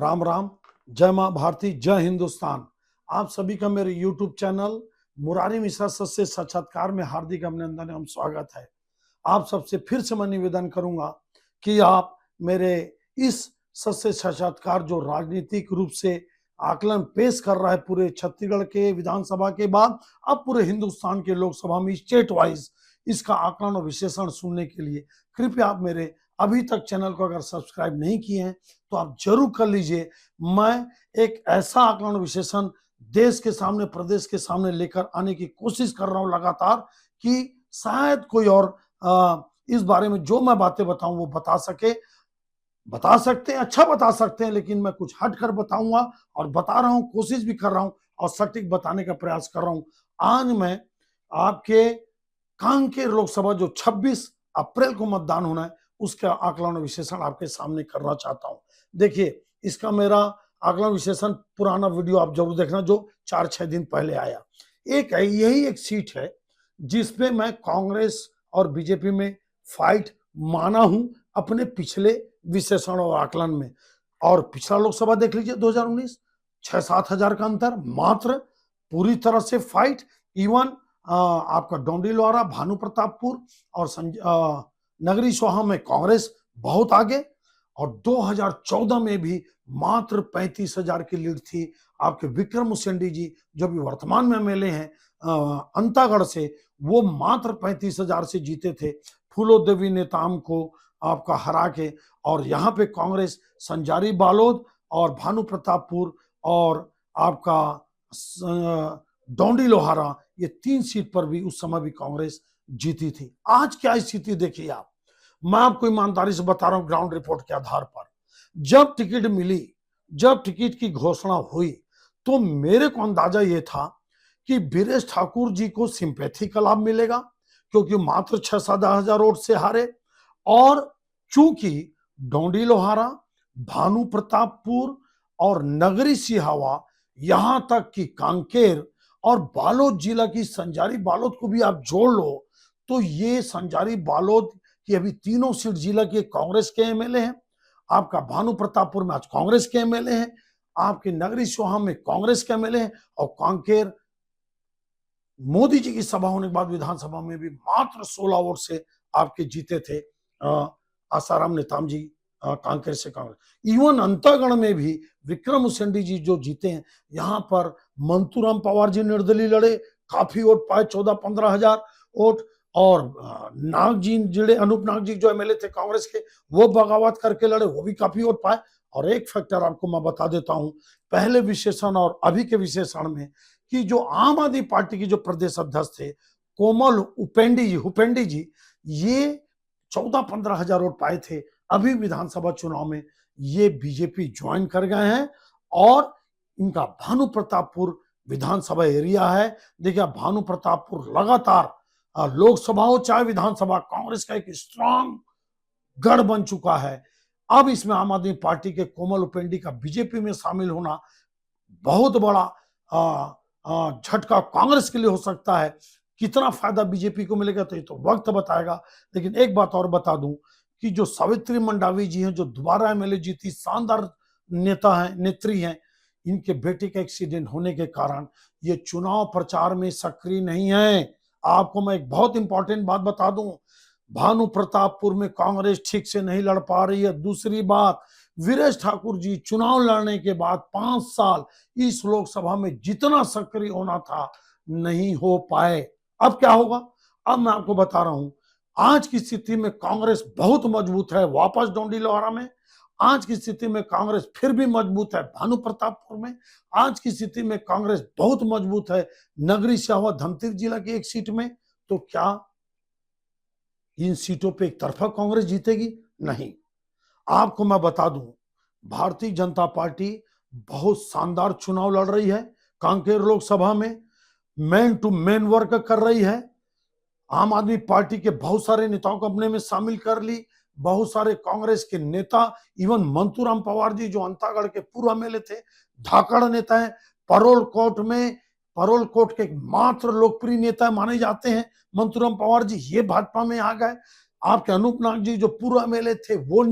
राम राम, जय माँ भारती, जय हिंदुस्तान। आप सभी का मेरे YouTube चैनल मुरारी मिश्रा सत्य साक्षात्कार में हार्दिक अभिनंदन एवं स्वागत है। आप सबसे फिर से मैं निवेदन करूंगा कि आप मेरे इस सत्य साक्षात्कार जो राजनीतिक रूप से आकलन पेश कर रहा है पूरे छत्तीसगढ़ के विधानसभा के बाद अब पूरे हिंदुस्तान के लोकसभा में स्टेट वाइज इसका आकलन और विश्लेषण सुनने के लिए कृपया आप मेरे अभी तक चैनल को अगर सब्सक्राइब नहीं किए हैं तो आप जरूर कर लीजिए। मैं एक ऐसा आकलन विश्लेषण देश के सामने, प्रदेश के सामने लेकर आने की कोशिश कर रहा हूं लगातार कि शायद कोई और इस बारे में जो मैं बातें बताऊं वो बता सकते हैं, अच्छा बता सकते हैं, लेकिन मैं कुछ हट कर बताऊंगा और बता रहा हूं, कोशिश भी कर रहा हूं और सटीक बताने का प्रयास कर रहा हूं। आज मैं आपके कांकेर लोकसभा जो 26 अप्रैल को मतदान होना है उसका आकलन विश्लेषण आपके सामने करना चाहता हूं। देखिए, इसका मेरा आकलन विश्लेषण पुराना वीडियो आप जरूर देखना जो 4-6 दिन पहले आया। एक है, यही एक सीट है जिसपे मैं कांग्रेस और बीजेपी में फाइट माना हूं अपने पिछले विश्लेषण और आकलन में। और पिछला लोकसभा देख लीजिए 2019, 6-7 हजार का अंतर मात्र, पूरी तरह से फाइट। इवन आपका डोंडी-लोहारा, भानु प्रतापपुर और नगरी सोहा में कांग्रेस बहुत आगे। और 2014 में भी मात्र 35 हजार की लीड थी। आपके विक्रम उसेंडी जी जो भी वर्तमान में एमएलए हैं अंतागढ़ से, वो मात्र 35 हजार से जीते थे फूलो देवी नेताम को आपका हरा के। और यहाँ पे कांग्रेस संजारी बालोद और भानु प्रतापपुर और आपका डोंडी लोहारा, ये 3 सीट पर भी उस समय भी कांग्रेस जीती थी। आज क्या स्थिति देखिए आप, मैं आपको ईमानदारी से बता रहा हूं ग्राउंड रिपोर्ट के आधार पर। जब टिकट मिली, जब टिकट की घोषणा हुई तो मेरे को अंदाजा यह था कि बीरेश ठाकुर जी को सिंपैथी का लाभ मिलेगा क्योंकि मात्र 6-7 हजार वोट से हारे। और चूंकि डोंडी लोहारा, भानु प्रतापपुर और नगरी सिहावा, यहां तक कि कांकेर और बालोद जिला की संजारी बालोद को भी आप जोड़ लो तो ये संजारी बालोद कि अभी तीनों सीट जिला के कांग्रेस के एमएलए हैं। आपका भानु प्रतापपुर में आज कांग्रेस के एमएलए हैं, आपके नगरी सोहा में कांग्रेस के एमएलए हैं और कांकेर मोदी जी की सभा होने के बाद विधानसभा में भी मात्र 16 वोट से आपके जीते थे आसाराम नेताम जी कांकेर से कांग्रेस। इवन अंतागढ़ में भी विक्रम उसेंडी जी जो जीते हैं, यहाँ पर मंतूराम पवार जी निर्दलीय लड़े, काफी वोट पाए, 14-15 हजार वोट। और नाग जी जिले, अनूप नाग जी जो एमएलए थे कांग्रेस के, वो बगावत करके लड़े, वो भी काफी वोट पाए। और एक फैक्टर आपको मैं बता देता हूं पहले विशेषण और अभी के विशेषण में कि जो आम आदमी पार्टी की जो प्रदेश अध्यक्ष थे कोमल हुपेंडी जी, ये 14-15 हजार वोट पाए थे। अभी विधानसभा चुनाव में ये बीजेपी ज्वाइन कर गए हैं और इनका भानु प्रतापपुर विधानसभा एरिया है। देखिए, भानु प्रतापपुर लगातार लोकसभा हो चाहे विधानसभा, कांग्रेस का एक स्ट्रांग गढ़ बन चुका है। अब इसमें आम आदमी पार्टी के कोमल उपेंडी का बीजेपी में शामिल होना बहुत बड़ा झटका कांग्रेस के लिए हो सकता है। कितना फायदा बीजेपी को मिलेगा तो ये तो वक्त बताएगा। लेकिन एक बात और बता दूं कि जो सावित्री मंडावी जी हैं, जो दोबारा एमएलए जीती, शानदार नेत्री हैं, इनके बेटे का एक्सीडेंट होने के कारण ये चुनाव प्रचार में सक्रिय नहीं है। आपको मैं एक बहुत इंपॉर्टेंट बात बता दूं, भानु प्रतापपुर में कांग्रेस ठीक से नहीं लड़ पा रही है। दूसरी बात, वीरेश ठाकुर जी चुनाव लड़ने के बाद 5 साल इस लोकसभा में जितना सक्रिय होना था नहीं हो पाए। अब क्या होगा, अब मैं आपको बता रहा हूं। आज की स्थिति में कांग्रेस बहुत मजबूत है वापस डोंडी लोहारा में, आज की स्थिति में कांग्रेस फिर भी मजबूत है भानु प्रतापपुर में, आज की स्थिति में कांग्रेस बहुत मजबूत है नगरी सिहावा धमतरी जिला की एक सीट में। तो क्या इन सीटों पे एक तरफा कांग्रेस जीतेगी? नहीं। आपको मैं बता दूं, भारतीय जनता पार्टी बहुत शानदार चुनाव लड़ रही है कांकेर लोकसभा में, मैन टू मैन वर्क कर रही है। आम आदमी पार्टी के बहुत सारे नेताओं को अपने में शामिल कर ली, बहुत सारे कांग्रेस के नेता, इवन मंतूराम पवार जी जो अंतागढ़ के पूर्व एमएलए थे, धाकड़ नेता है, परोल कोट के मात्र लोकप्रिय नेता माने जाते हैं मंतूराम पवार जी, ये भाजपा में आ गए। आपके अनूप नाग जी जो पूर्व एमएलए थे वो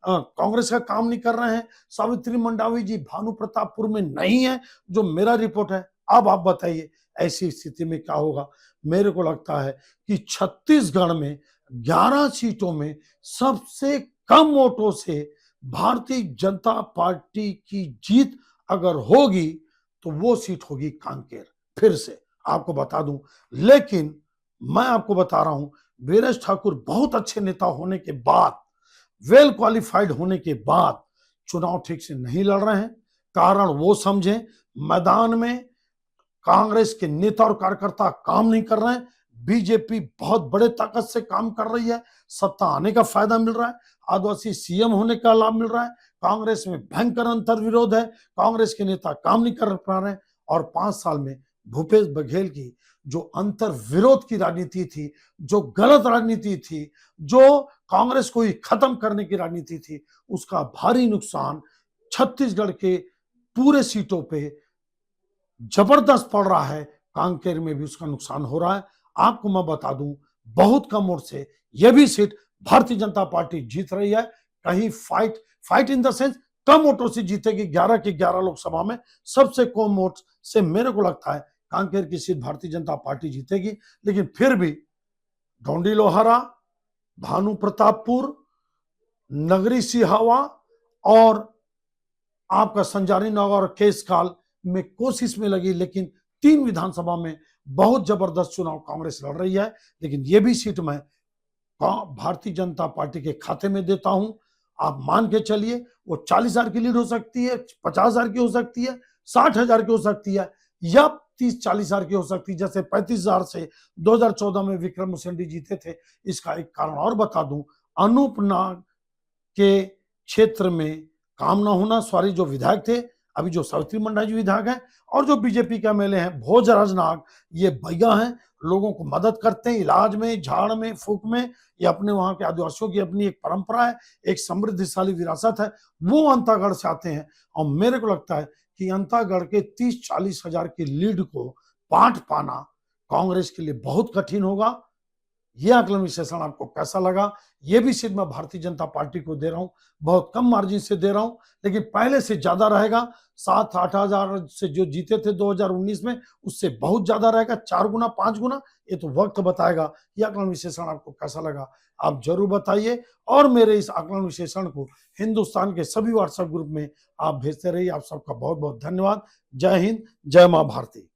कांग्रेस का काम नहीं कर रहे हैं, सावित्री मंडावी जी भानु प्रतापपुर में नहीं है, जो मेरा रिपोर्ट है। अब आप बताइए ऐसी स्थिति में क्या होगा। मेरे को लगता है कि छत्तीसगढ़ में 11 सीटों में सबसे कम वोटों से भारतीय जनता पार्टी की जीत अगर होगी तो वो सीट होगी कांकेर। फिर से आपको बता दूं, लेकिन मैं आपको बता रहा हूं, वीरेश ठाकुर बहुत अच्छे नेता होने के बाद, वेल क्वालिफाइड होने के बाद चुनाव ठीक से नहीं लड़ रहे हैं। कारण वो समझे मैदान में कांग्रेस के नेता और कार्यकर्ता काम नहीं कर रहे हैं, बीजेपी बहुत बड़े ताकत से काम कर रही है, सत्ता आने का फायदा मिल रहा है, आदिवासी सीएम होने का लाभ मिल रहा है, कांग्रेस में भयंकर अंतर विरोध है, कांग्रेस के नेता काम नहीं कर पा रहे हैं। और 5 साल में भूपेश बघेल की जो अंतर विरोध की राजनीति थी, जो गलत राजनीति थी, जो कांग्रेस को ही खत्म करने की राजनीति थी, उसका भारी नुकसान छत्तीसगढ़ के पूरे सीटों पे जबरदस्त पड़ रहा है। कांकेर में भी उसका नुकसान हो रहा है। आपको मैं बता दूं, बहुत कम वोट से यह भी सीट भारतीय जनता पार्टी जीत रही है। कहीं फाइट इन द सेंस कम वोटों से जीतेगी, 11 की 11 लोकसभा में सबसे कम वोट से मेरे को लगता है कांकेर की सीट भारतीय जनता पार्टी जीतेगी। लेकिन फिर भी डोंडी लोहारा, भानु प्रतापपुर, नगरी सिहावा और आपका संजारी नगर और केसकाल में कोशिश में लगी, लेकिन 3 विधानसभा में बहुत जबरदस्त चुनाव कांग्रेस लड़ रही है। लेकिन ये भी सीट मैं भारतीय जनता पार्टी के खाते में देता हूं। आप मान के चलिए वो 40,000 की लीड हो सकती है, 50,000 की हो सकती है, 60,000 की हो सकती है, या 30-40,000 की हो सकती है, जैसे 35,000 से 2014 में विक्रम उसेंडी जीते थे। इसका एक कारण और बता दूं, अनूपनाग के क्षेत्र में काम ना होना, सॉरी जो विधायक थे, अभी जो सावित्री मंडावी जी विधायक हैं, और जो बीजेपी के एमएलए हैं भोजराज नाग, ये भैया हैं, लोगों को मदद करते हैं इलाज में, झाड़ में, फूक में। ये अपने वहां के आदिवासियों की अपनी एक परंपरा है, एक समृद्धिशाली विरासत है। वो अंतागढ़ से आते हैं और मेरे को लगता है कि अंतागढ़ के 30-40 हजार की लीड को पाट पाना कांग्रेस के लिए बहुत कठिन होगा। ये आकलन विश्लेषण आपको कैसा लगा? ये भी सीट मैं भारतीय जनता पार्टी को दे रहा हूं, बहुत कम मार्जिन से दे रहा हूं, लेकिन पहले से ज्यादा रहेगा। 7-8 हजार से जो जीते थे 2019 में, उससे बहुत ज्यादा रहेगा, 4 गुना 5 गुना। ये तो वक्त बताएगा। ये आकलन विश्लेषण आपको कैसा लगा आप जरूर बताइए, और मेरे इस आकलन विश्लेषण को हिंदुस्तान के सभी व्हाट्सएप ग्रुप में आप भेजते रहिए। आप सबका बहुत बहुत धन्यवाद। जय हिंद, जय मां भारती।